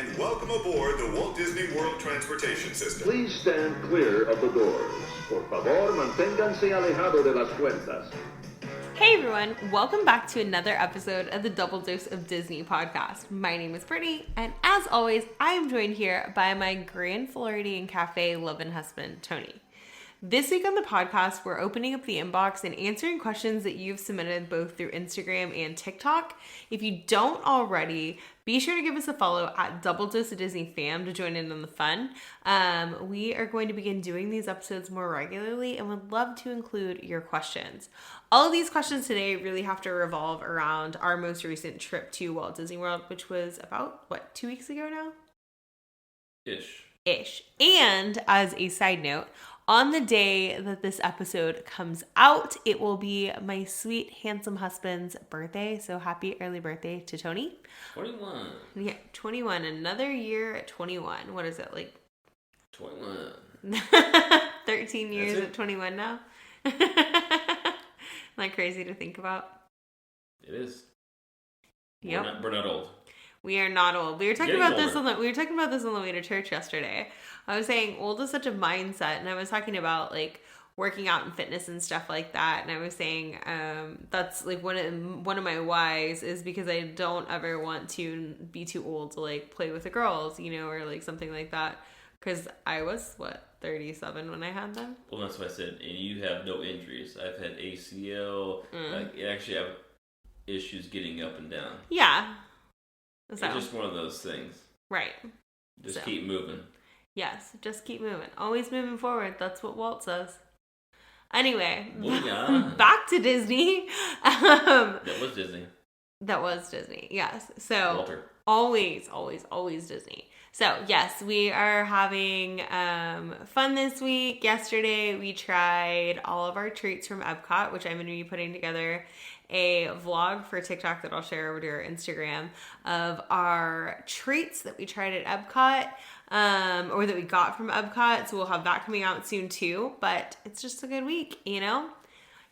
and welcome aboard the Walt Disney World Transportation System. Please stand clear of the doors. Por favor, manténganse alejado de las puertas. Hey everyone, welcome back to another episode of the Double Dose of Disney podcast. My name is Brittany, and as always, I am joined here by my Grand Floridian Cafe loving husband, Tony. This week on the podcast, we're opening up the inbox and answering questions that you've submitted both through Instagram and TikTok. If you don't already, be sure to give us a follow at Double Dose of Disney Fam to join in on the fun. We are going to begin doing these episodes more regularly and would love to include your questions. All of these questions today really have to revolve around our most recent trip to Walt Disney World, which was about, 2 weeks ago now? Ish. And as a side note, on the day that this episode comes out, it will be my sweet, handsome husband's birthday. So happy early birthday to Tony. 21. Yeah, 21. Another year at 21. What is it, like? 21. 13 years at 21 now? Not crazy to think about? It is. Yep. We're not old. We are not old. We were talking Getting about this older. on the way to church yesterday. I was saying old is such a mindset, and I was talking about like working out and fitness and stuff like that. And I was saying that's like one of my whys is because I don't ever want to be too old to like play with the girls, or like something like that. Because I was 37 when I had them. Well, that's what I said. And you have no injuries. I've had ACL. Like, I actually have issues getting up and down. Yeah. So. It's just one of those things. Right. Just keep moving. Yes, just keep moving. Always moving forward. That's what Walt says. Anyway, back to Disney. That was Disney. That was Disney, yes. So Walter. Always Disney. So yes, we are having fun this week. Yesterday we tried all of our treats from Epcot, which I'm going to be putting together a vlog for TikTok that I'll share over to our Instagram of our treats that we tried at Epcot, or that we got from Epcot. So we'll have that coming out soon too, but it's just a good week, You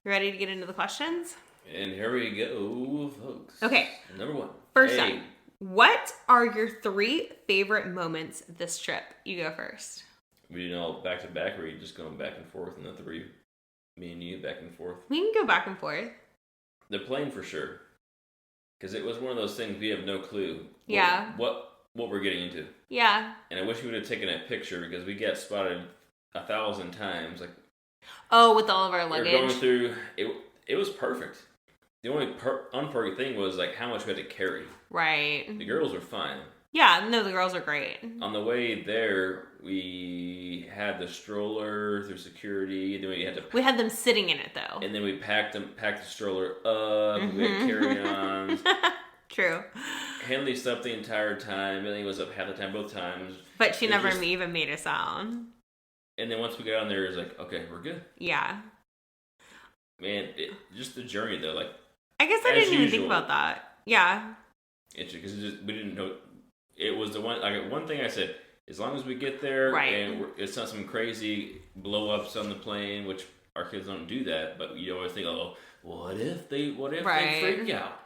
ready to get into the questions? And here we go, folks. Okay. Number one. First up, what are your 3 favorite moments this trip? You go first. We do all back to back, or are you just going back and forth and the 3, me and you, back and forth? We can go back and forth. The plane for sure. Because it was one of those things we have no clue. What we're getting into. Yeah. And I wish we would have taken a picture because we got spotted 1,000 times. Like, with all of our luggage. We're going through. It was perfect. The only unperfect thing was like how much we had to carry. Right. The girls were fine. Yeah, no, the girls are great. On the way there, we had the stroller through security, and then we had them sitting in it though. And then we packed the stroller up. Mm-hmm. We had carry-ons. True. Henley slept the entire time. Millie was up half the time, both times. But she never even made a sound. And then once we got on there, it was like, okay, we're good. Yeah. Man, just the journey though, like. I guess I didn't even think about that. Yeah. Because we didn't know. It was the one thing I said. As long as we get there, right. And it's not some crazy blow-ups on the plane, which our kids don't do that. But you always think, oh, what if they freak out?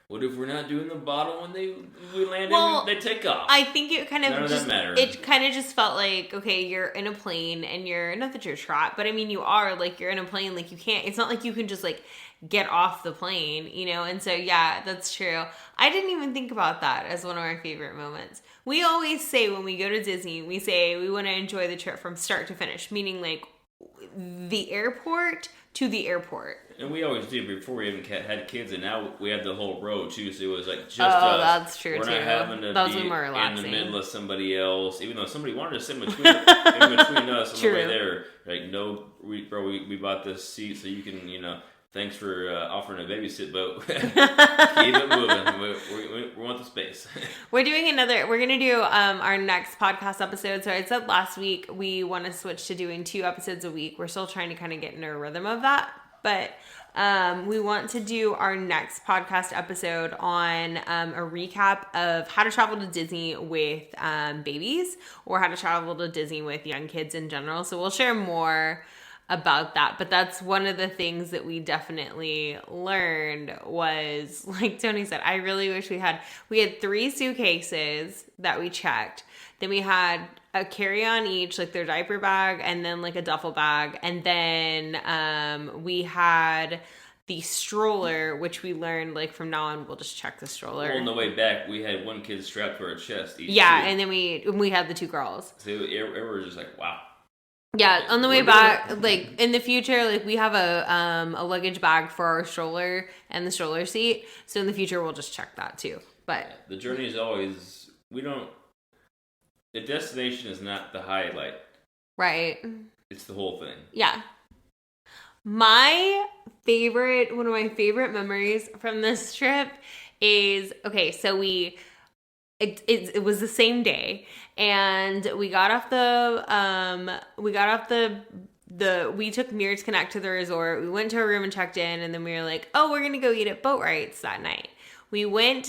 What if we're not doing the bottle when we land and they take off? I think it kind of None of that mattered. It kind of just felt like, okay, you're in a plane and you're, not that you're trapped, but I mean, you are, like, you're in a plane, like, you can't, it's not like you can just, like, get off the plane, and so, yeah, that's true. I didn't even think about that as one of our favorite moments. We always say when we go to Disney, we say we want to enjoy the trip from start to finish, meaning, like, the airport to the airport. And we always did before we even had kids, and now we had the whole row too. So it was like just us. That's true. We're too. not having to be in the middle of somebody else, even though somebody wanted to sit in between us on the way there. Like, no, we bought this seat so you can, thanks for offering a babysit, but keep it moving. We want the space. We're going to do our next podcast episode. So I said last week we want to switch to doing 2 episodes a week. We're still trying to kind of get into a rhythm of that. But we want to do our next podcast episode on a recap of how to travel to Disney with babies, or how to travel to Disney with young kids in general. So we'll share more about that. But that's one of the things that we definitely learned was, like Tony said, I really wish we had 3 suitcases that we checked. Then we had a carry-on each, like their diaper bag, and then like a duffel bag. And then we had the stroller, which we learned like from now on, we'll just check the stroller. Well, on the way back, we had one kid strapped to our chest each. Yeah, too. and then we had the 2 girls. So everyone was just like, wow. Yeah, on the way back, like in the future, like we have a luggage bag for our stroller and the stroller seat. So in the future, we'll just check that too. But yeah, the journey is always, the destination is not the highlight. Right. It's the whole thing. Yeah. One of my favorite memories from this trip is, okay, so it was the same day, and we took Mears Connect to the resort. We went to our room and checked in, and then we were like, oh, we're gonna go eat at Boatwright's that night. We went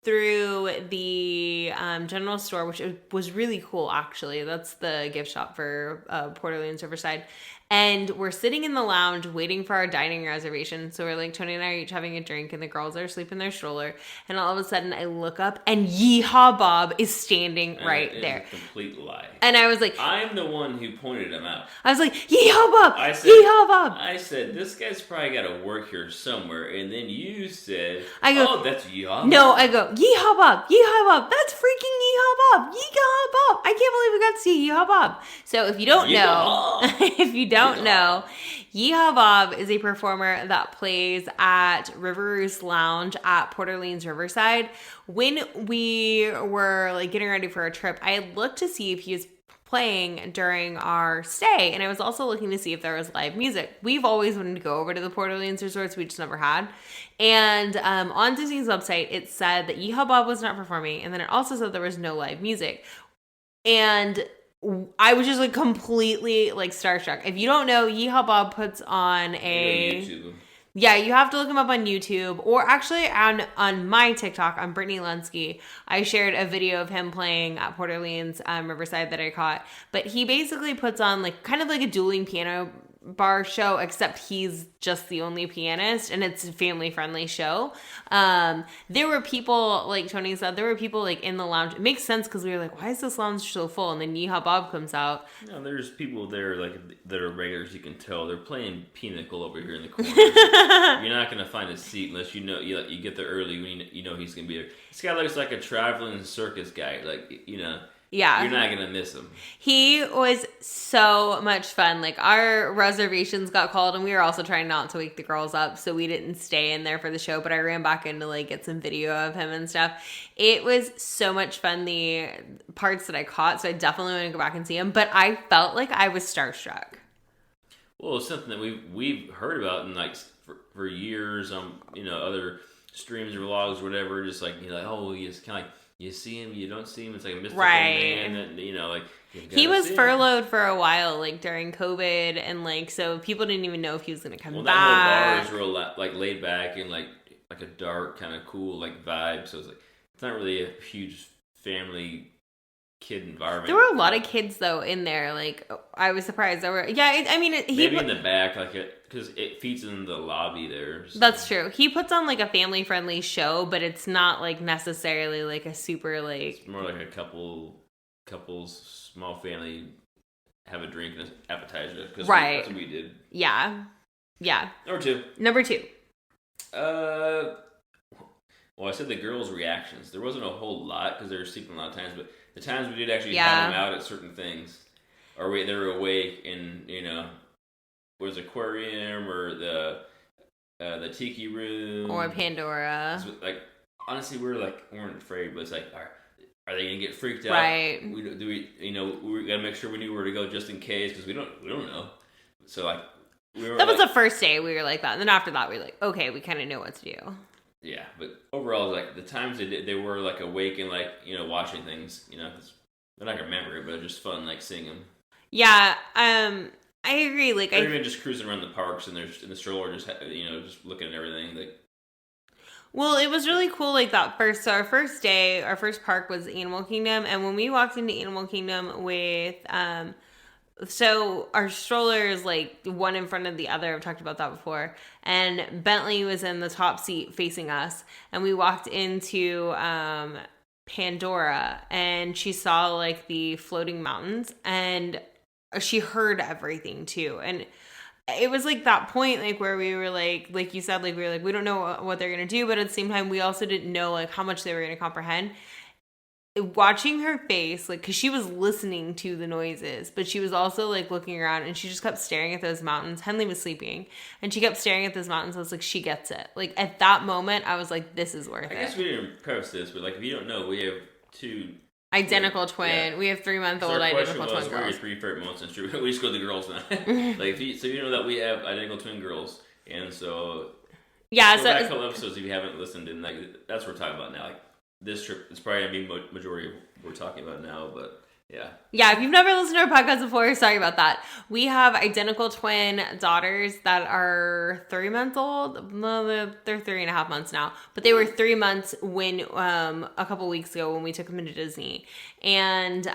through the general store, which was really cool, actually. That's the gift shop for Port Orleans Riverside. And we're sitting in the lounge waiting for our dining reservation. So we're like, Tony and I are each having a drink, and the girls are asleep in their stroller. And all of a sudden, I look up, and Yeehaw Bob is standing right there. It's a complete lie. And I was like, I'm the one who pointed him out. I was like, Yeehaw Bob! Yeehaw Bob! I said, this guy's probably got to work here somewhere. And then you said, oh, that's Yeehaw Bob. No, I go, Yeehaw Bob! Yeehaw Bob! That's freaking Yeehaw Bob! Yeehaw Bob! I can't believe we got to see Yeehaw Bob. So if you don't know, Yeehaw Bob is a performer that plays at River Roost Lounge at Port Orleans Riverside. When we were like getting ready for our trip, I had looked to see if he was playing during our stay, and I was also looking to see if there was live music. We've always wanted to go over to the Port Orleans resorts, we just never had. And on Disney's website, it said that Yeehaw Bob was not performing, and then it also said there was no live music. And I was just like completely like starstruck. If you don't know, Yeehaw Bob puts on YouTube. Yeah, you have to look him up on YouTube, or actually on my TikTok, on Brittany Lensky, I shared a video of him playing at Port Orleans Riverside that I caught. But he basically puts on like kind of like a dueling piano bar show, except he's just the only pianist, and it's a family friendly show. There were people, like Tony said, there were people like in the lounge. It makes sense because we were like, why is this lounge so full? And then Yeehaw Bob comes out. No, there's people there like that are regulars. You can tell they're playing pinochle over here in the corner. You're not gonna find a seat unless you get there early when you know he's gonna be there. This guy looks like a traveling circus guy, Yeah. You're not going to miss him. He was so much fun. Like, our reservations got called, and we were also trying not to wake the girls up, so we didn't stay in there for the show, but I ran back in to, like, get some video of him and stuff. It was so much fun, the parts that I caught, so I definitely want to go back and see him, but I felt like I was starstruck. Well, it's something that we've heard about in, like, for years, other streams or vlogs or whatever, just like, oh, he's kind of like, you see him, you don't see him. It's like a mystical man that, he was furloughed for a while, like during COVID, and like so people didn't even know if he was going to come back. That whole bar is real like laid back and like a dark kind of cool like vibe. So it's not really a huge family kid environment. There were a lot of kids though in there. Like I was surprised there were. Yeah, maybe in the back, because it feeds in the lobby there. So. That's true. He puts on like a family friendly show, but it's not like necessarily like a super like. It's more like a couples, small family, have a drink and an appetizer. Right. That's what we did. Yeah. Number two. Well, I said the girls' reactions. There wasn't a whole lot because they were sleeping a lot of times, but the times we did actually have them out at certain things, or they were awake in, was aquarium or the tiki room or Pandora. Like honestly, we weren't afraid, but it's like, are they gonna get freaked out? Right. We gotta make sure we knew where to go just in case because we don't know. So like that was the first day we were like that, and then after that we were like, okay, we kind of know what to do. Yeah, but overall, like the times they were like awake and like watching things, cause they're not gonna remember it, but it's just fun like seeing them. Yeah, I agree. Like or even just cruising around the parks and they're in the stroller, just just looking at everything. Like, well, it was really cool. Like that first, so our first day, our first park was Animal Kingdom, and when we walked into Animal Kingdom with So our stroller is like one in front of the other. I've talked about that before. And Bentley was in the top seat facing us. And we walked into Pandora, and she saw like the floating mountains, and she heard everything too. And it was like that point, like where we were like you said, like we were like, we don't know what they're gonna do, but at the same time, we also didn't know like how much they were gonna comprehend. Watching her face, like, because she was listening to the noises, but she was also like looking around, and she just kept staring at those mountains. Henley was sleeping, and she kept staring at those mountains. I was like, she gets it. Like at that moment, I was like, this is worth it. I guess we didn't preface this, but like if you don't know, we have two identical twin. Yeah. We have 3-month-old identical twin girls. What are your 3 favorite moments in True? We just go to the girls now. Like so you know that we have identical twin girls, and so yeah. Go So back a couple episodes if you haven't listened, and like that's what we're talking about now. Like this trip is probably gonna be majority of what we're talking about now, but. Yeah, if you've never listened to our podcast before, sorry about that. We have identical twin daughters that are 3 months old. No, they're 3.5 months now, but they were 3 months when a couple weeks ago when we took them into Disney, and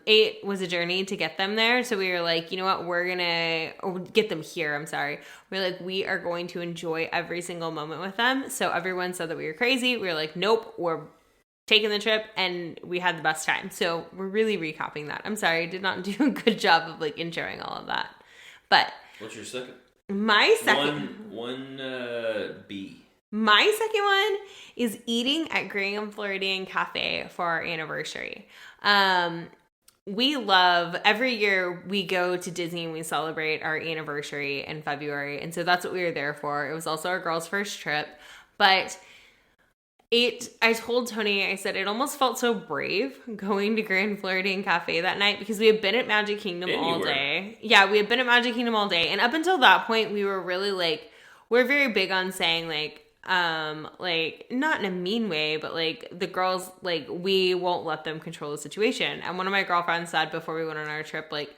it was a journey to get them there. So we were like, you know what, we're gonna get them here. I'm sorry. We're like, we are going to enjoy every single moment with them. So everyone said that we were crazy. We were like, nope, we're taking the trip, and we had the best time. So we're really recapping that. I'm sorry, I did not do a good job of like introing all of that. But what's your second? My second B. My second one is eating at Graham Floridian Cafe for our anniversary. We love, every year we go to Disney and we celebrate our anniversary in February. And so that's what we were there for. It was also our girls' first trip. But I told Tony, I said, it almost felt so brave going to Grand Floridian Cafe that night because we had been at Magic Kingdom all day. Yeah, we had been at Magic Kingdom all day. And up until that point, we were really like, we're very big on saying like not in a mean way, but like the girls, like we won't let them control the situation. And one of my girlfriends said before we went on our trip, like,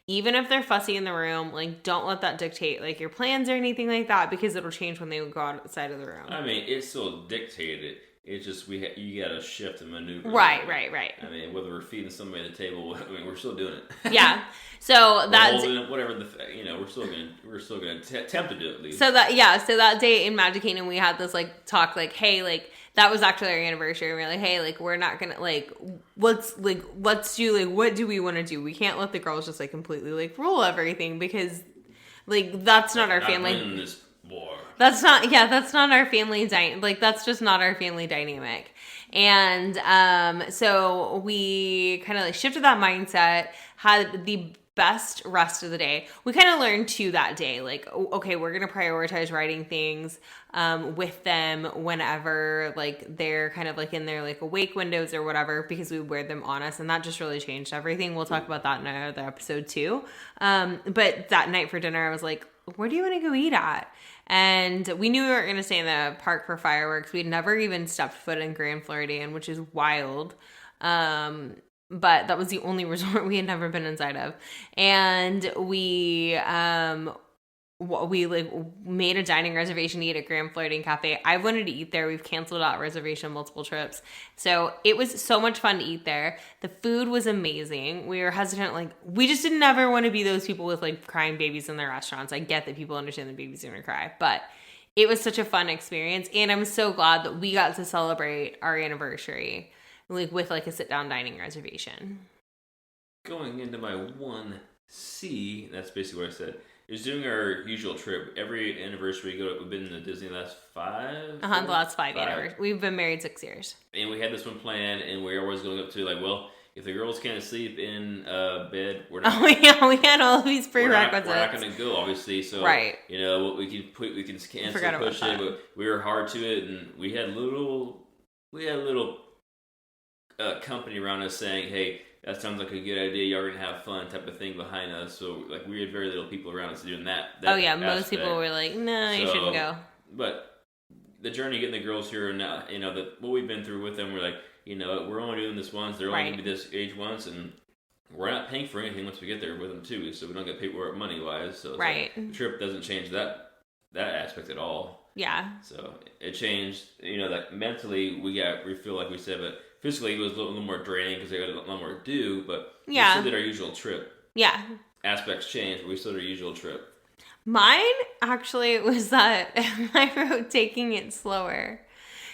even if they're fussy in the room, like, don't let that dictate, like, your plans or anything like that, because it'll change when they go outside of the room. I mean, it's still dictated. It's just you got to shift and maneuver. Right. I mean, whether we're feeding somebody at the table, I mean, we're still doing it. Yeah. So that's whatever we're still gonna attempt to do it at least. So that day in Magic Kingdom, we had this like talk, like, hey, like that was actually our anniversary. And we were like, hey, like we're not gonna like let's do like what do we want to do? We can't let the girls just like completely like rule everything because like that's not our family. Winning this war. That's not our family that's just not our family dynamic. And so we kind of like shifted that mindset, had the best rest of the day. We kind of learned too that day, like, okay, we're going to prioritize writing things with them whenever like they're kind of like in their like awake windows or whatever, because we wear them on us, and that just really changed everything. We'll talk about that in another episode too. But that night for dinner, I was like, where do you want to go eat at? And we knew we weren't going to stay in the park for fireworks. We'd never even stepped foot in Grand Floridian, which is wild. But that was the only resort we had never been inside of. And we like made a dining reservation to eat at Grand Floridian Cafe. I wanted to eat there. We've canceled that reservation multiple trips. So it was so much fun to eat there. The food was amazing. We were hesitant, like we just didn't ever want to be those people with like crying babies in their restaurants. I get that people understand that babies are gonna cry, but it was such a fun experience. And I'm so glad that we got to celebrate our anniversary like with like a sit down dining reservation. Going into my 1C, that's basically what I said. Is doing our usual trip. Every anniversary we've been to Disney the last 5? The last 5 years. We've been married 6 years. And we had this one planned, and we were always going up to like, well, if the girls can't sleep in bed, we're not. Oh yeah, we had all these prerequisites. We're not going to go, obviously. So right. You know what we can cancel, push it. But we were hard to it, and we had little company around us saying, hey, that sounds like a good idea, y'all are going to have fun type of thing behind us. So, like, we had very little people around us doing that oh, yeah, most people were like, no, you shouldn't go. But the journey getting the girls here, and now, you know, what we've been through with them, we're like, you know, we're only doing this once, they're only going to be this age once, and we're not paying for anything once we get there with them, too, so we don't get paid for it money-wise. So, right. Like, the trip doesn't change that aspect at all. Yeah. So, it changed, you know, like, mentally, we feel like we said, but physically, it was a little more draining because they had a lot more to do, but we still did our usual trip. Yeah. aspects change, but we still did our usual trip. Mine actually was that I wrote taking it slower.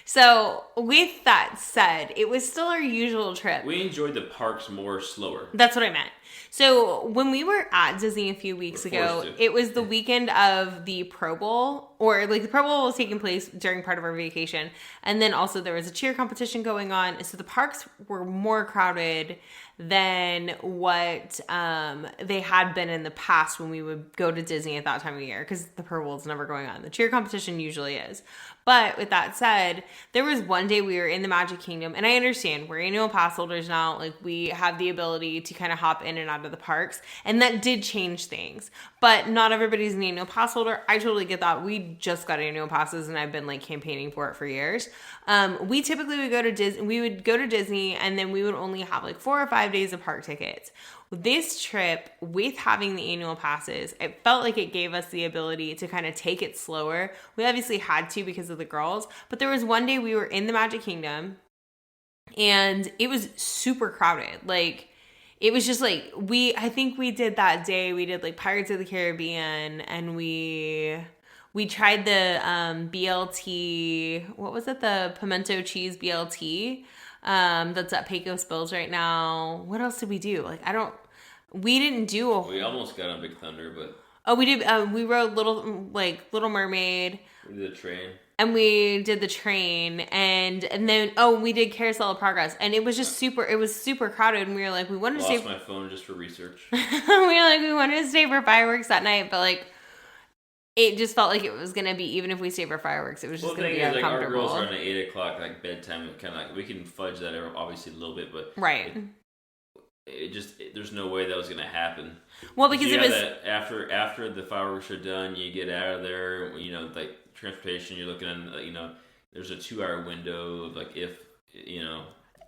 So with that said, it was still our usual trip. We enjoyed the parks more slower. That's what I meant. So when we were at Disney a few weeks ago, it was the weekend of the Pro Bowl, or like the Pro Bowl was taking place during part of our vacation. And then also there was a cheer competition going on. So the parks were more crowded than what they had been in the past when we would go to Disney at that time of year, because the Pro Bowl is never going on. The cheer competition usually is. But with that said, there was one day we were in the Magic Kingdom, and I understand we're annual pass holders now. Like, we have the ability to kind of hop in and out of the parks, and that did change things. But not everybody's an annual pass holder. I totally get that. We just got annual passes, and I've been like campaigning for it for years. We typically would go to Disney. We would go to Disney, and then we would only have like 4 or 5 days of park tickets. This trip, with having the annual passes, it felt like it gave us the ability to kind of take it slower. We obviously had to because of the girls, but there was one day we were in the Magic Kingdom and it was super crowded. Like, it was just like, I think we did that day, we did like Pirates of the Caribbean, and we tried the BLT, what was it? The pimento cheese BLT. That's at Pecos Bills right now. What else did we do? Like, we didn't do We almost got on Big Thunder, but... Oh, we did, we rode Little Mermaid. We did the train. And we did the train, and then, we did Carousel of Progress, and it was just super crowded, and we were like, we wanted to stay... Lost my phone just for research. we wanted to stay for fireworks that night, but like, it just felt like it was going to be, even if we stayed for fireworks, it was just going to be uncomfortable. Like, our girls are on an 8 o'clock, like, bedtime, kind of like, we can fudge that obviously a little bit, but... Right. There's no way that was going to happen. Well, because it was... After the fireworks are done, you get out of there, like, transportation, you're looking at, there's a 2-hour window of, like, if,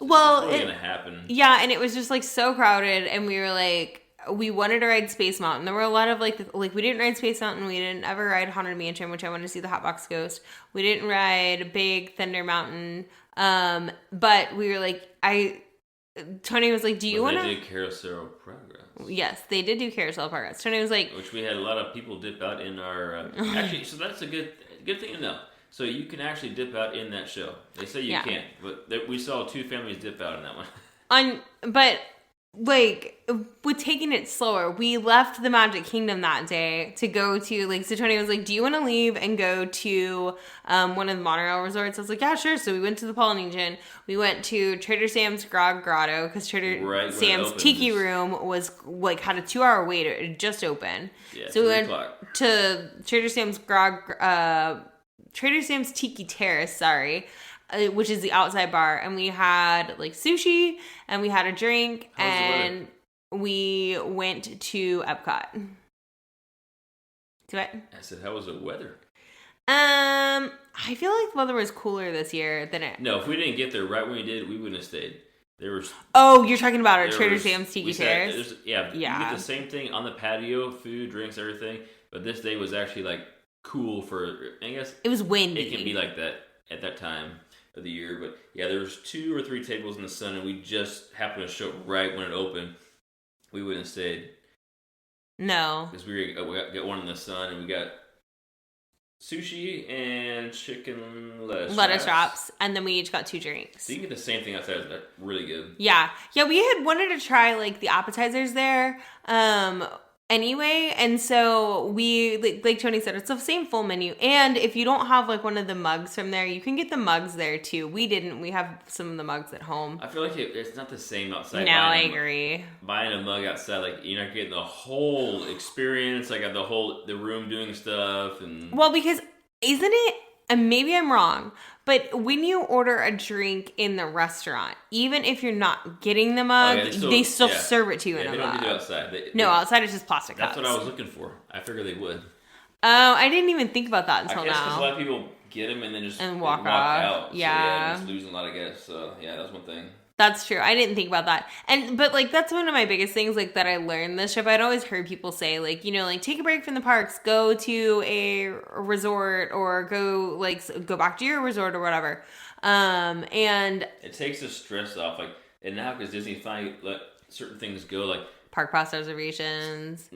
well, it's going to happen. Yeah, and it was just, like, so crowded, and we were like... We wanted to ride Space Mountain. There were a lot of like we didn't ride Space Mountain. We didn't ever ride Haunted Mansion, which I wanted to see the Hot Box Ghost. We didn't ride Big Thunder Mountain. But we were like, Tony was like, do you want to? They did Carousel of Progress. Yes, they did do Carousel of Progress. Tony was like, which we had a lot of people dip out in our, actually, so that's a good thing to know. So you can actually dip out in that show. They say you can't, but we saw 2 families dip out in that one. But like, with taking it slower, we left the Magic Kingdom that day to go to, like, so Tony was like, do you want to leave and go to one of the monorail resorts? I was like, yeah, sure. So we went to the Polynesian. We went to Trader Sam's Grog Grotto, because Trader Sam's Tiki Room was, like, had a 2-hour wait. It had just opened. Yeah, so we went to Trader Sam's Trader Sam's Tiki Terrace, which is the outside bar, and we had like sushi, and we had a drink, and we went to Epcot. Do it? I said, how was the weather? I feel like the weather was cooler this year than it. No, if we didn't get there right when we did, we wouldn't have stayed. You're talking about our Trader Sam's Tiki Terrace? Yeah. You get the same thing on the patio, food, drinks, everything, but this day was actually like cool for, I guess. It was windy. It can be like that at that time of the year, but yeah, there was 2 or 3 tables in the sun, and we just happened to show up right when it opened. We wouldn't have stayed. No, because we got one in the sun, and we got sushi and chicken lettuce wraps, and then we each got 2 drinks. So you can get the same thing outside. That's really good. Yeah. We had wanted to try like the appetizers there. Anyway, and so we, like Tony said, it's the same full menu. And if you don't have like one of the mugs from there, you can get the mugs there too. We didn't. We have some of the mugs at home. I feel like it's not the same outside. No, I agree. Buying a mug outside, like, you're not getting the whole experience, like the room doing stuff. And well, because isn't it, and maybe I'm wrong, but when you order a drink in the restaurant, even if you're not getting the mug, they still serve it to you in a mug. They don't do it outside. Outside it's just plastic cups. That's what I was looking for. I figured they would. Oh, I didn't even think about that until now. I guess because now. a lot of people get them and then just walk out. Yeah. So, just losing a lot, I guess. So, yeah, that's one thing. That's true. I didn't think about that. But like, that's one of my biggest things, like, that I learned this trip. I'd always heard people say, like, like, take a break from the parks, go to a resort, or go back to your resort or whatever. And it takes the stress off. Like, and now because Disney finally let certain things go, like park pass reservations.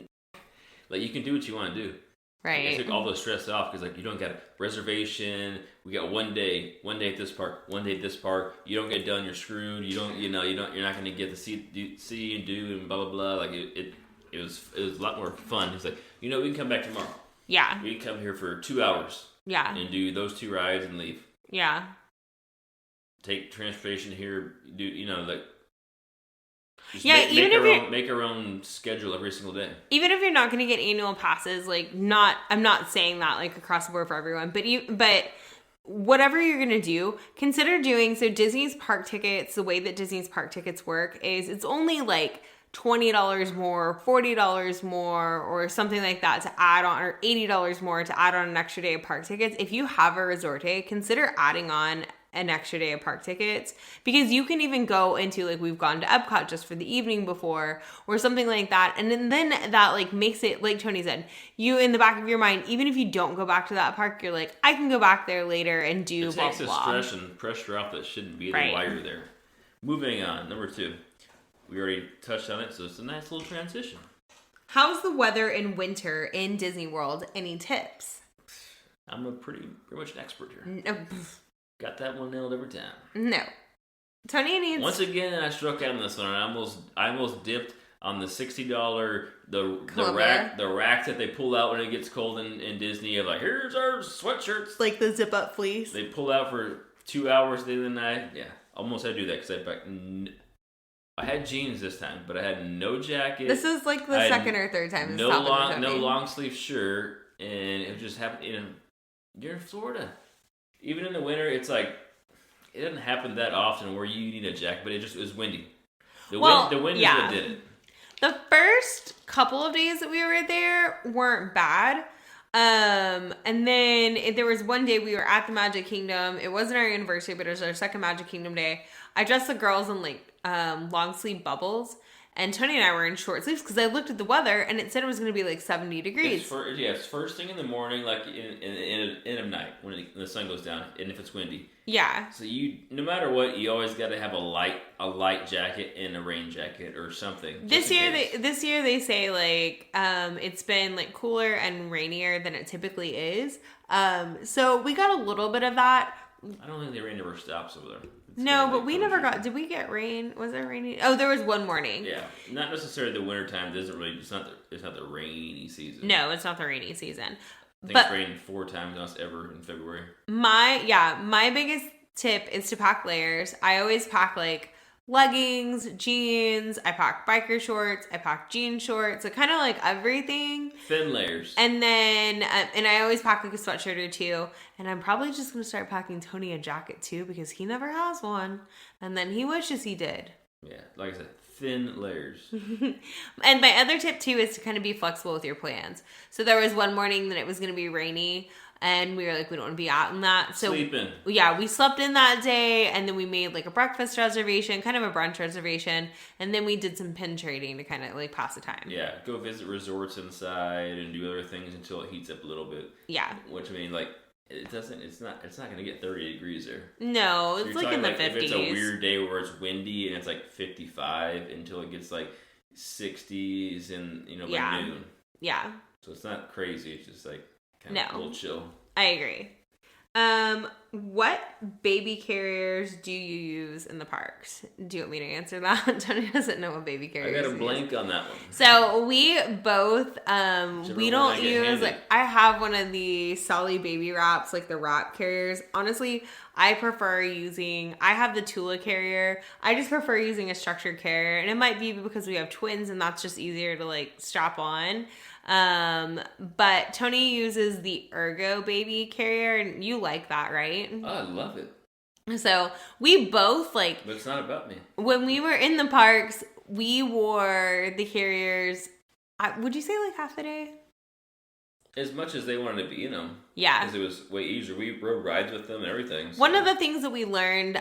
Like, you can do what you want to do. Right. Like, I took all the stress off because, like, you don't get a reservation. We got one day at this park, one day at this park. You don't get done, you're screwed. You're not going to get to see and do and blah blah blah. Like it was a lot more fun. It's like, we can come back tomorrow. Yeah. We can come here for 2 hours. Yeah. And do those 2 rides and leave. Yeah. Take transportation here. Do like. Just make our own schedule every single day. Even if you're not going to get annual passes, I'm not saying that like across the board for everyone, but whatever you're going to do, consider doing. So Disney's park tickets, the way that Disney's park tickets work is it's only like $20 more, $40 more, or something like that to add on, or $80 more to add on an extra day of park tickets. If you have a resort day, consider adding on an extra day of park tickets, because you can even go into, like, we've gone to Epcot just for the evening before or something like that, and then that like makes it, like Tony said, you in the back of your mind, even if you don't go back to that park, you're like, I can go back there later and do it blah takes blah the blah. stress and pressure off that shouldn't be there while you're there. Moving on, number 2, we already touched on it, so it's a nice little transition. How's the weather in winter in Disney World? Any tips? I'm pretty much an expert here. No. Got that one nailed every time. No. Tony needs... Once again, I struck out on this one, and I almost dipped on the $60 the rack that they pull out when it gets cold in Disney of, like, here's our sweatshirts. Like the zip up fleece. They pull out for 2 hours the other night. Yeah, almost had to do that because I had jeans this time, but I had no jacket. This is like the second or third time this happened. No long sleeve shirt, and it just happened. You're in Florida. Even in the winter, it's like, it doesn't happen that often where you need a jacket, but it was windy. The wind is what did it. The first couple of days that we were there weren't bad. And then there was one day we were at the Magic Kingdom. It wasn't our anniversary, but it was our second Magic Kingdom day. I dressed the girls in like long sleeve bubbles. And Tony and I were in short sleeves because I looked at the weather and it said it was going to be like 70 degrees. It's first thing in the morning, like in of night when the sun goes down, and if it's windy. Yeah. So no matter what, you always got to have a light jacket and a rain jacket or something. This year they say like it's been like cooler and rainier than it typically is. So we got a little bit of that. I don't think the rain ever stops over there. No, but we never got... Did we get rain? Was there raining? Oh, there was one morning. Yeah. Not necessarily the wintertime. It's not the rainy season. No, it's not the rainy season. I think it's rained 4 times ever in February. My biggest tip is to pack layers. I always pack like leggings, jeans, I pack biker shorts, I pack jean shorts, so kind of like everything. Thin layers. And then, and I always pack like a sweatshirt or two, and I'm probably just going to start packing Tony a jacket too, because he never has one, and then he wishes he did. Yeah, like I said, thin layers. And my other tip too is to kind of be flexible with your plans. So there was one morning that it was going to be rainy, and we were like, we don't want to be out in that. So sleeping. Yeah, we slept in that day, and then we made like a breakfast reservation, kind of a brunch reservation, and then we did some pin trading to kind of like pass the time. Yeah, go visit resorts inside and do other things until it heats up a little bit. Yeah. Which, I mean, like, it's not going to get 30 degrees there. No, it's like in the 50s. If it's a weird day where it's windy and it's like 55 until it gets like 60s and, by noon. Yeah. So it's not crazy. It's just like kind of a little chill. I agree. What baby carriers do you use in the parks? Do you want me to answer that? Tony doesn't know what baby carriers I got a blank on that one. So we both, we don't use, like, I have one of the Solly baby wraps, like the wrap carriers. Honestly, I have the Tula carrier. I just prefer using a structured carrier, and it might be because we have twins and that's just easier to like strap on. But Tony uses the Ergo baby carrier, and you like that, right? Oh, I love it. So we both but it's not about me. When we were in the parks, we wore the carriers, would you say like half the day? As much as they wanted to be in them. Yeah. Because it was way easier. We rode rides with them and everything. So. One of the things that we learned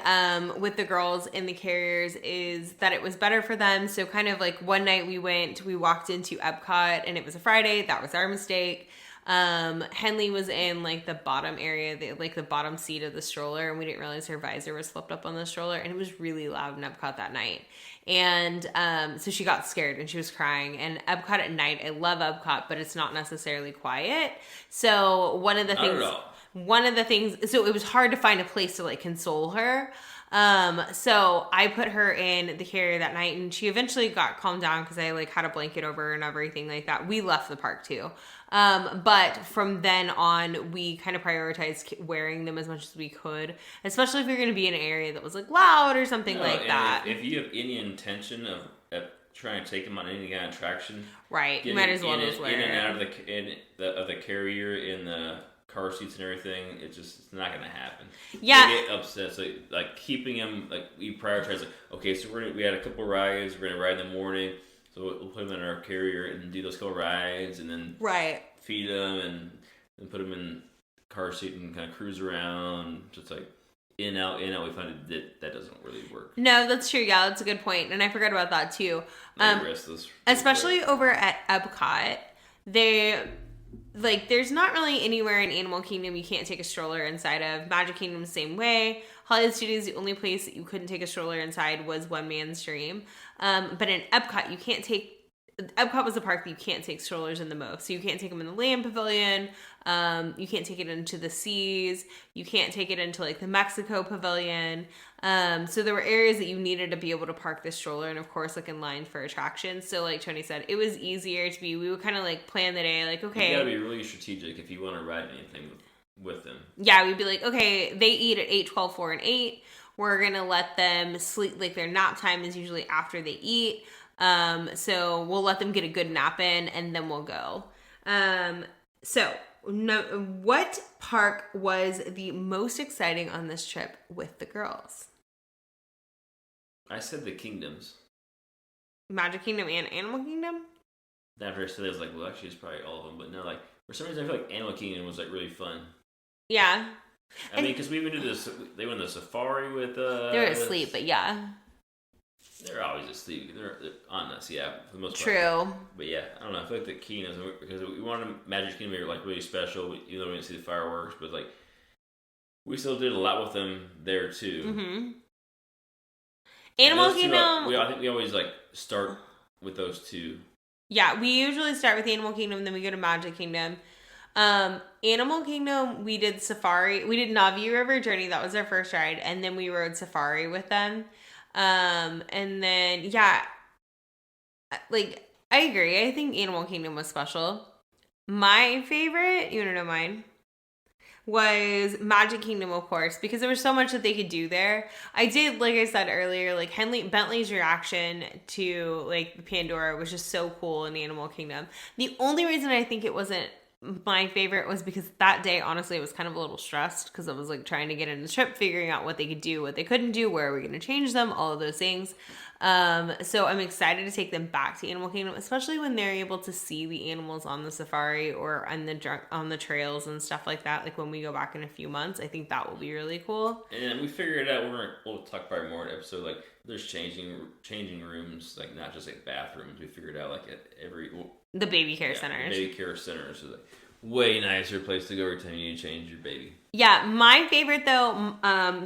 with the girls in the carriers is that it was better for them. So kind of like one night we walked into Epcot and it was a Friday. That was our mistake. Henley was in like the bottom area, the bottom seat of the stroller, and we didn't realize her visor was flipped up on the stroller, and it was really loud in Epcot that night. And so she got scared and she was crying. And Epcot at night, I love Epcot, but it's not necessarily quiet. So one of the things, so it was hard to find a place to like console her. So I put her in the carrier that night, and she eventually got calmed down because I like had a blanket over her and everything like that. We left the park too. But from then on, we kind of prioritized wearing them as much as we could, especially if you're going to be in an area that was like loud or something like that. If you have any intention of trying to take them on any kind of attraction, right, you might as well just wear in and out of the carrier in the car seats and everything. It's not going to happen. Yeah, they get upset. So like keeping them, like we prioritize. Like, okay, so we had a couple rides. We're gonna ride in the morning. So we'll put them in our carrier and do those couple rides, and then feed them and put them in car seat and kind of cruise around. Just like in out. We find that doesn't really work. No, that's true. Yeah, that's a good point, and I forgot about that too. Especially over at Epcot, there's not really anywhere in Animal Kingdom you can't take a stroller inside of. Magic Kingdom, same way. Hollywood Studios, the only place that you couldn't take a stroller inside was One Man's Dream. But in Epcot, Epcot was the park that you can't take strollers in the most. So you can't take them in the Land Pavilion. You can't take it into the Seas. You can't take it into like the Mexico Pavilion. So there were areas that you needed to be able to park the stroller, and of course like in line for attractions. So like Tony said, it was easier we would kind of like plan the day, like, okay, you gotta be really strategic if you want to ride anything with them. Yeah, we'd be like, okay, they eat at 8, 12, 4, and 8. We're gonna let them sleep. Like their nap time is usually after they eat. So we'll let them get a good nap in, and then we'll go. What park was the most exciting on this trip with the girls? I said the kingdoms. Magic Kingdom and Animal Kingdom? After I said it, I was like, well, actually, it's probably all of them. But no, like, for some reason, I feel like Animal Kingdom was, like, really fun. Yeah. I mean, because we even did this, they went on the safari with they were asleep, but yeah. They're always asleep. They're on us, yeah, for the most part. True. But yeah, I don't know. I feel like the kingdoms, because we wanted Magic Kingdom to be like really special. Even though we didn't see the fireworks, but like we still did a lot with them there too. Mm-hmm. Animal Kingdom. I think we always like start with those two. Yeah, we usually start with Animal Kingdom, then we go to Magic Kingdom. Animal Kingdom, we did Safari. We did Navi River Journey. That was our first ride, and then we rode Safari with them. And then, yeah, like, I agree. I think Animal Kingdom was special. My favorite, you want to know mine, was Magic Kingdom, of course, because there was so much that they could do there. I did, like I said earlier, like, Bentley's reaction to, like, Pandora was just so cool in Animal Kingdom. The only reason I think it wasn't my favorite was because that day, honestly, I was kind of a little stressed because I was like trying to get in the trip, figuring out what they could do, what they couldn't do, where are we going to change them, all of those things. So I'm excited to take them back to Animal Kingdom, especially when they're able to see the animals on the safari or on the trails and stuff like that. Like when we go back in a few months, I think that will be really cool. And we figured it out. We'll talk probably more in episode. Like there's changing rooms, like not just like bathrooms. We figured out like at the baby care centers. The baby care centers is like way nicer place to go every time you need to change your baby. Yeah, my favorite though,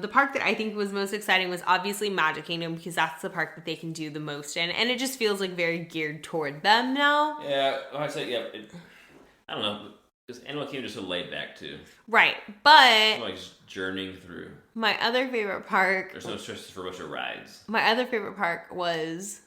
the park that I think was most exciting was obviously Magic Kingdom because that's the park that they can do the most in, and it just feels like very geared toward them now. Yeah, I say I don't know, because Animal Kingdom is so laid back too. Right, but like just journeying through. My other favorite park. There's no stress for a bunch of rides. My other favorite park was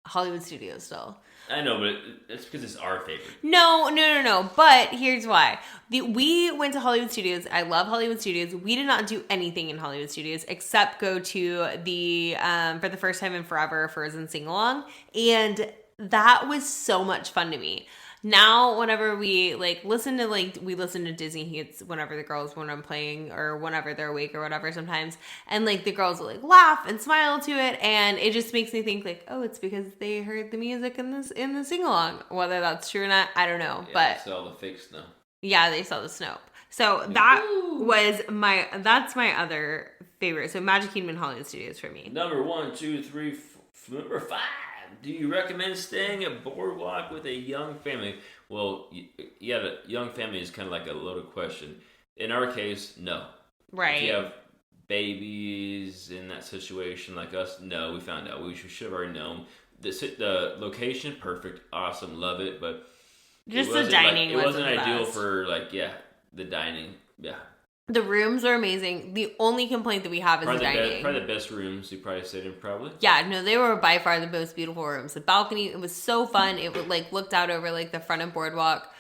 Hollywood Studios still. I know, but it's because it's our favorite. No. But here's why. We went to Hollywood Studios. I love Hollywood Studios. We did not do anything in Hollywood Studios except go to the, for the first time in forever, Frozen Sing-Along. And that was so much fun to me. Now, whenever we listen to Disney hits whenever the girls, when I'm playing or whenever they're awake or whatever sometimes, and the girls will laugh and smile to it, and it just makes me think it's because they heard the music in the sing along. Whether that's true or not, I don't know. Yeah, but they saw the fake snow. Yeah, they saw the snow. So that's my other favorite. So Magic Kingdom and Hollywood Studios for me. Number 1, 2, 3, number 5. Do you recommend staying at Boardwalk with a young family? Well, yeah, the young family is kind of like a loaded question. In our case, no. Right. If you have babies in that situation like us, no, we found out. We should have already known. The location, perfect, awesome, love it, but just the dining it wasn't ideal best. for the dining. Yeah. The rooms are amazing. The only complaint that we have is the dining. Probably the best rooms you probably stayed in, probably. Yeah, no, they were by far the most beautiful rooms. The balcony, it was so fun. It would looked out over the front of Boardwalk,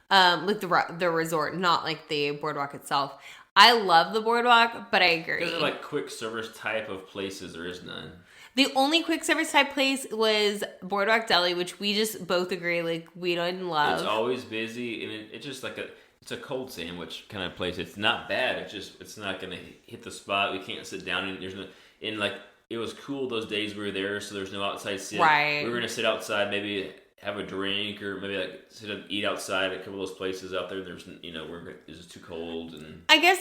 the resort, not the Boardwalk itself. I love the Boardwalk, but I agree. Those are quick service type of places. There is none. The only quick service type place was Boardwalk Deli, which we just both agree we don't love. It's always busy, and it's just it's a cold sandwich kind of place. It's not bad. It's not gonna hit the spot. We can't sit down and there's no it was cool those days we were there, so there's no outside sitting. Right. We were gonna sit outside, maybe have a drink, or maybe sit and eat outside at a couple of those places out there. There's it's just too cold, and I guess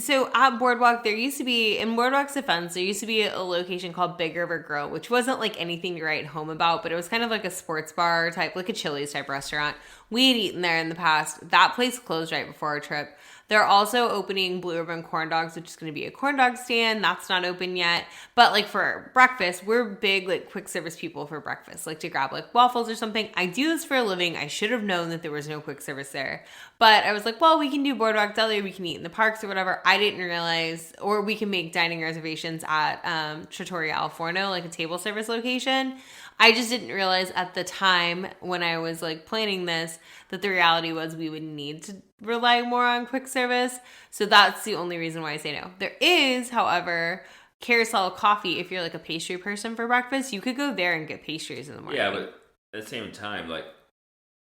so at Boardwalk there used to be, in Boardwalk's defense, there used to be a location called Big River Grill, which wasn't anything to write home about, but it was kind of a sports bar type, a Chili's type restaurant. We had eaten there in the past. That place closed right before our trip. They're also opening Blue Ribbon Corn Dogs, which is going to be a corn dog stand. That's not open yet. But for breakfast, we're big quick service people for breakfast. To grab waffles or something. I do this for a living. I should have known that there was no quick service there. But I was well, we can do Boardwalk Deli, or we can eat in the parks or whatever. I didn't realize, or we can make dining reservations at Trattoria Al Forno, a table service location. I just didn't realize at the time when I was planning this that the reality was we would need to rely more on quick service. So that's the only reason why I say no. There is, however, Carousel Coffee. If you're a pastry person for breakfast, you could go there and get pastries in the morning. Yeah, but at the same time,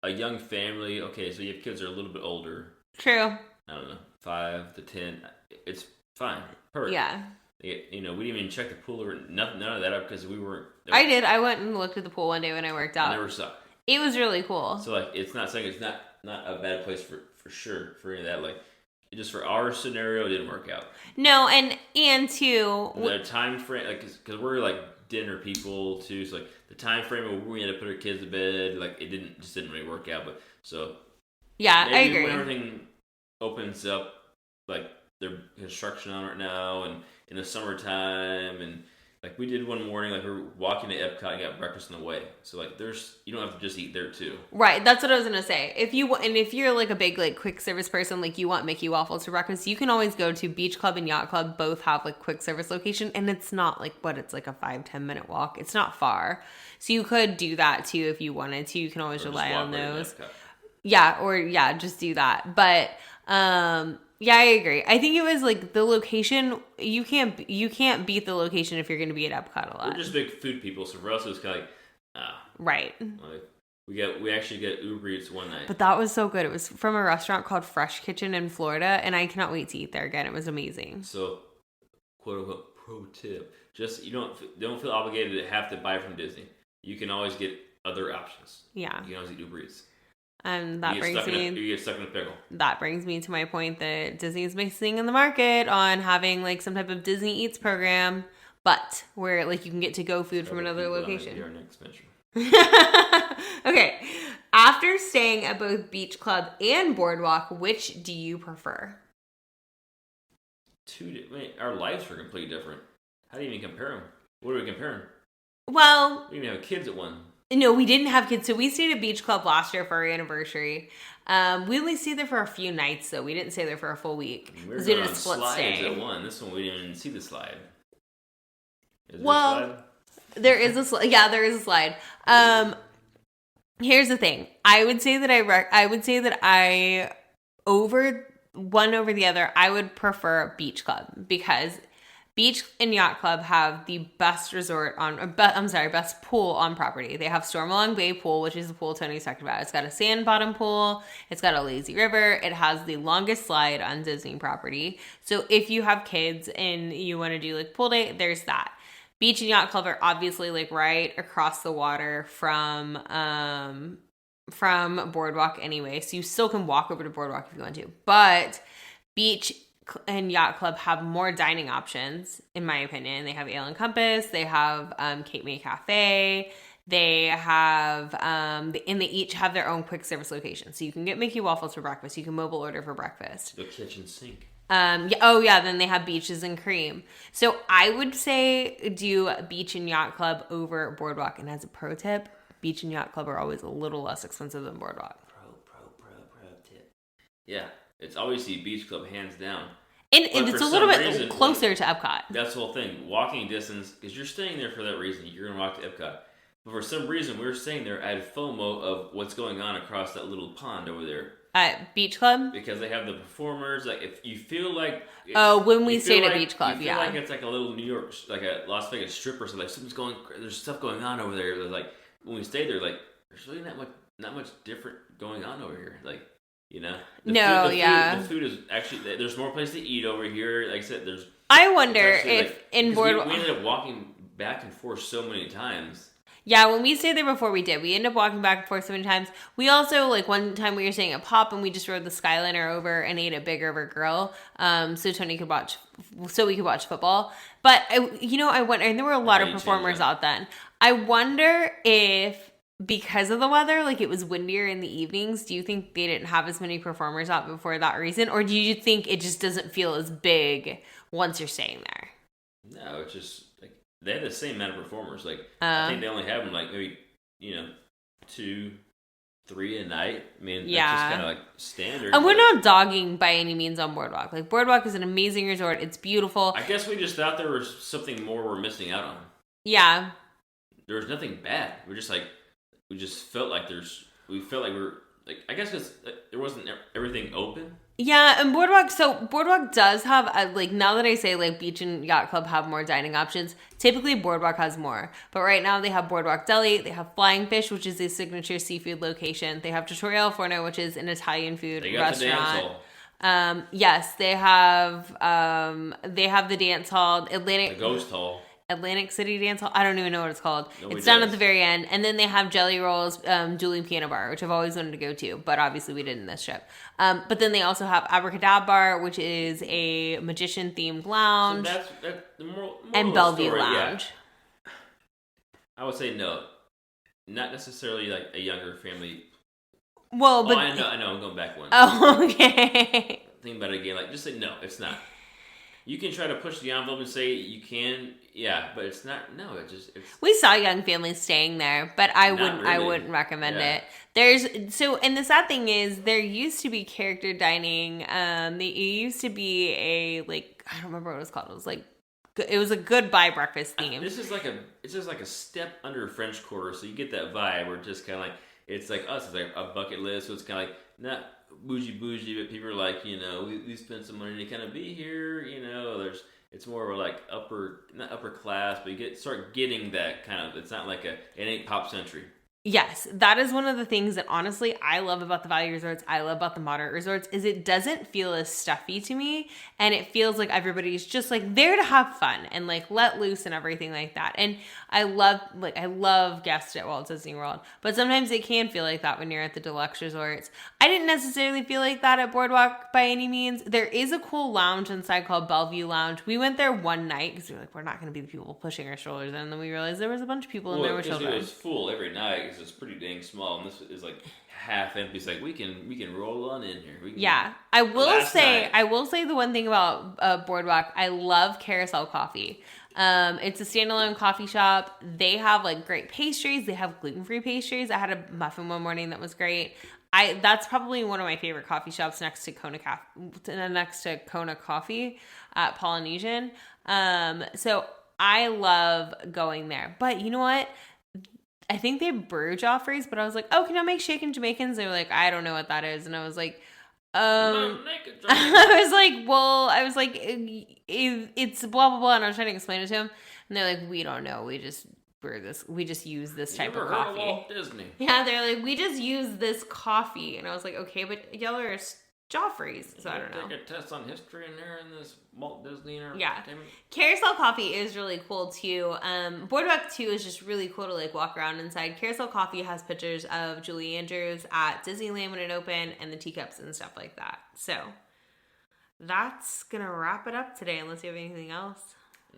a young family, okay, so you have kids that are a little bit older. True. I don't know, 5 to 10. It's fine. Perfect. Yeah. We didn't even check the pool or none of that up because we weren't. I did. I went and looked at the pool one day when I worked out. I never saw. It was really cool. So it's not saying it's not a bad place for sure for any of that. Just for our scenario, it didn't work out. No, and too, the time frame, because we're dinner people too. So the time frame of when we had to put our kids to bed, it didn't really work out. But so yeah, I agree. When everything opens up, there's construction on it now, and in the summertime, and we did one morning, we were walking to Epcot and got breakfast on the way. So you don't have to just eat there too. Right, that's what I was gonna say. If you're a big you service person, you want Mickey waffles for breakfast, you can always go to Beach Club and Yacht Club. Both have quick service location, and it's not it's a 5-10 minute walk. It's not far, so you could do that too if you wanted to. You can always rely on those. Yeah, just do that. But yeah, I agree. I think it was the location. You can't beat the location if you're going to be at Epcot a lot. We're just big food people, so for us it was kind of right. We actually get Uber Eats one night, but that was so good. It was from a restaurant called Fresh Kitchen in Florida, and I cannot wait to eat there again. It was amazing. So, quote unquote pro tip: just you don't feel obligated to have to buy from Disney. You can always get other options. Yeah, you can always eat Uber Eats. And you get stuck in a pickle. That brings me to my point that Disney is missing in the market on having some type of Disney Eats program, but where you can get to go food from another location. Our next venture. Okay, after staying at both Beach Club and Boardwalk, which do you prefer? Our lives were completely different. How do you even compare them? What are we comparing? Well, we didn't have kids at one. No, we didn't have kids. So we stayed at Beach Club last year for our anniversary. We only stayed there for a few nights, though. We didn't stay there for a full week. We did a split stay. At one. This one we didn't even see the slide. Is there a slide? There is a slide. Yeah, there is a slide. Here's the thing. I would say that I over the other. I would prefer Beach Club because Beach and Yacht Club have the best best pool on property. They have Stormalong Bay Pool, which is the pool Tony's talked about. It's got a sand bottom pool. It's got a lazy river. It has the longest slide on Disney property. So if you have kids and you want to do pool day, there's that. Beach and Yacht Club are obviously right across the water from Boardwalk anyway. So you still can walk over to Boardwalk if you want to. But Beach and Yacht Club have more dining options, in my opinion. They have Ale and Compass. They have Cape May Cafe. They have, and they each have their own quick service location. So you can get Mickey waffles for breakfast. You can mobile order for breakfast. The kitchen sink. Then they have Beaches and Cream. So I would say do Beach and Yacht Club over Boardwalk. And as a pro tip, Beach and Yacht Club are always a little less expensive than Boardwalk. Pro tip. Yeah, it's obviously Beach Club hands down. And it's a little bit closer to Epcot. That's the whole thing. Walking distance, because you're staying there for that reason. You're going to walk to Epcot. But for some reason, we were staying there at FOMO of what's going on across that little pond over there. At Beach Club? Because they have the performers. Like, if you feel like... when we stayed at Beach Club, you feel like it's like a little New York, like a Las Vegas strip or something. Like, there's stuff going on over there. Like, when we stayed there, like, there's really not much different going on over here. Like, you know? The food is actually... There's more place to eat over here. Like I said, there's... I wonder if in Boardwalk... We ended up walking back and forth so many times. Yeah, when we stayed there before, we did. We ended up walking back and forth so many times. We also, like, one time we were staying at Pop, and we just rode the Skyliner over and ate at Big River Grill, so we could watch football. But, I wonder, and there were a lot of performers out then. I wonder if, because of the weather, like, it was windier in the evenings, do you think they didn't have as many performers out before that reason? Or do you think it just doesn't feel as big once you're staying there? No, it's just... They have the same amount of performers. Like, I think they only have them, like, maybe, 2, 3 a night. I mean, that's just kind of, like, standard. And we're not dogging by any means on Boardwalk. Like, Boardwalk is an amazing resort. It's beautiful. I guess we just thought there was something more we're missing out on. Yeah. There was nothing bad. We just felt like we were, like, I guess because there wasn't everything open. Yeah, and Boardwalk does have, now that I say, like, Beach and Yacht Club have more dining options, typically Boardwalk has more. But right now they have Boardwalk Deli, they have Flying Fish, which is a signature seafood location. They have Trattoria Al Forno, which is an Italian food restaurant. The dance hall. Yes, they have the dance hall, The Ghost Hall. Atlantic City Dance Hall. I don't even know what it's called. It's down at the very end. And then they have Jelly Rolls, Dueling Piano Bar, which I've always wanted to go to, but obviously we didn't this trip. But then they also have Abracadabra Bar, which is a magician-themed lounge. So that's the moral and Bellevue Lounge. Yeah. I would say no. Not necessarily like a younger family. Well, but... I know. I'm going back one. Oh, okay. Think about it again. Like, just say no, it's not. You can try to push the envelope and say you can, yeah, but it's not. No, it's. We saw young families staying there, but I wouldn't recommend it. And the sad thing is, there used to be character dining. It used to be I don't remember what it was called. It was a goodbye breakfast theme. It's just like a step under French Quarter, so you get that vibe. Where it's just kind of like it's like us. It's like a bucket list, so it's kind of like not bougie, but people are like, we spent some money to kind of be here, it's more of a like not upper class, but start getting that kind of, it's not like it ain't Pop Century. Yes, that is one of the things that honestly I love about the value resorts, I love about the moderate resorts, is it doesn't feel as stuffy to me, and it feels like everybody's just like there to have fun and like let loose and everything like that. And I love guests at Walt Disney World, but sometimes it can feel like that when you're at the deluxe resorts. I didn't necessarily feel like that at Boardwalk by any means. There is a cool lounge inside called Bellevue Lounge. We went there one night because we were like, we're not going to be the people pushing our strollers in, and then we realized there was a bunch of people in there with children. It was full every night. It's pretty dang small, and this is like half empty. It's like we can roll on in here. I will say the one thing about Boardwalk, I love Carousel Coffee. It's a standalone coffee shop. They have like great pastries. They have gluten-free pastries. I had a muffin one morning that was great. That's probably one of my favorite coffee shops next to Kona Coffee at Polynesian. So I love going there. But you know what? I think they brew Joffrey's, but I was like, oh, can I make shaken Jamaicans? They were like, I don't know what that is. And I was like, it's blah, blah, blah. And I was trying to explain it to him. And they're like, we don't know. We just brew this. We just use this type of coffee. Walt Disney? Yeah, they're like, we just use this coffee. And I was like, okay, but y'all are Joffrey's, so I don't know. Take a test on history in there in this Walt Disney Entertainment. Yeah. Carousel Coffee is really cool too. Boardwalk 2 is just really cool to like walk around inside. Carousel Coffee has pictures of Julie Andrews at Disneyland when it opened and the teacups and stuff like that. So that's gonna wrap it up today unless you have anything else.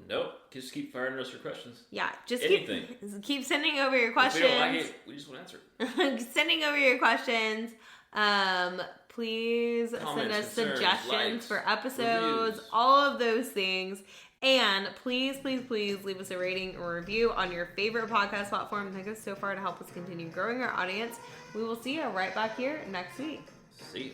Nope. Just keep firing us your questions. Yeah, just keep sending over your questions. If we don't like it, we just want to answer it. Sending over your questions. Please Comments, send us concerns, suggestions likes, for episodes, reviews. all of those things. And please leave us a rating or review on your favorite podcast platform that goes so far to help us continue growing our audience. We will see you right back here next week. See you.